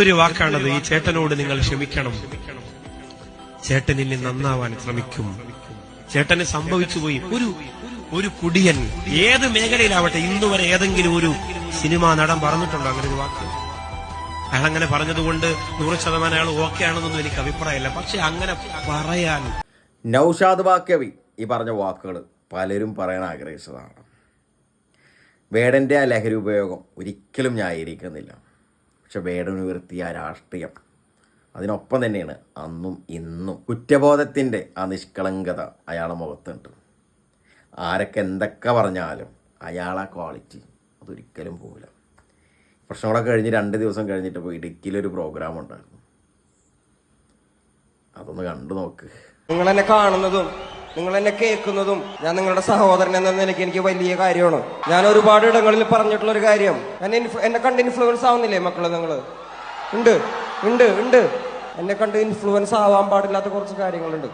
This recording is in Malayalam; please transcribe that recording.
ഒരു വാക്കാണത്. ഈ ചേട്ടനോട് നിങ്ങൾ ക്ഷമിക്കണം. ചേട്ടൻ ഇനി നന്നാവാൻ ശ്രമിക്കും. ചേട്ടന് സംഭവിച്ചുപോയി. ഒരു കുടിയൻ ഏത് മേഖലയിലാവട്ടെ, ഇന്നുവരെ ഏതെങ്കിലും ഒരു സിനിമാ നടൻ പറഞ്ഞിട്ടുണ്ടോ അങ്ങനെ ഒരു വാക്ക്? അയാൾ അങ്ങനെ പറഞ്ഞതുകൊണ്ട് 100% അയാൾ ഓക്കെ ആണെന്നൊന്നും എനിക്ക് അഭിപ്രായമില്ല. പക്ഷെ അങ്ങനെ പറയാൻ നൗഷാദ് ബാക്കവി ഈ പറഞ്ഞ വാക്കുകൾ പലരും പറയാൻ ആഗ്രഹിച്ചതാണ്. വേടൻ്റെ ആ ലഹരി ഉപയോഗം ഒരിക്കലും ന്യായീകരിക്കുന്നില്ല. പക്ഷെ വേടന് ഉയർത്തിയ ആ രാഷ്ട്രീയം അതിനൊപ്പം തന്നെയാണ് അന്നും ഇന്നും. കുറ്റബോധത്തിൻ്റെ ആ നിഷ്കളങ്കത അയാളുടെ മുഖത്തുണ്ട്. ആരൊക്കെ എന്തൊക്കെ പറഞ്ഞാലും അയാളെ ക്വാളിറ്റി അതൊരിക്കലും പോകില്ല. പ്രശ്നങ്ങളൊക്കെ കഴിഞ്ഞ് 2 ദിവസം കഴിഞ്ഞിട്ട് ഇപ്പോൾ ഇടുക്കിയിലൊരു പ്രോഗ്രാം ഉണ്ടായിരുന്നു. അതൊന്ന് കണ്ടു നോക്ക്. നിങ്ങളെന്നെ കാണുന്നതും നിങ്ങളെന്നെ കേൾക്കുന്നതും ഞാൻ നിങ്ങളുടെ സഹോദരൻ എന്ന നിലയ്ക്ക് എനിക്ക് വലിയ കാര്യമാണ്. ഞാൻ ഒരുപാട് ഇടങ്ങളിൽ പറഞ്ഞിട്ടുള്ള ഒരു കാര്യം, എന്നെ കണ്ട് ഇൻഫ്ലുവൻസ് ആവുന്നില്ലേ മക്കള്? നിങ്ങൾ ഉണ്ട് ഉണ്ട് ഉണ്ട് എന്നെ കണ്ട് ഇൻഫ്ലുവൻസ് ആവാൻ പാടില്ലാത്ത കുറച്ച് കാര്യങ്ങളുണ്ട്.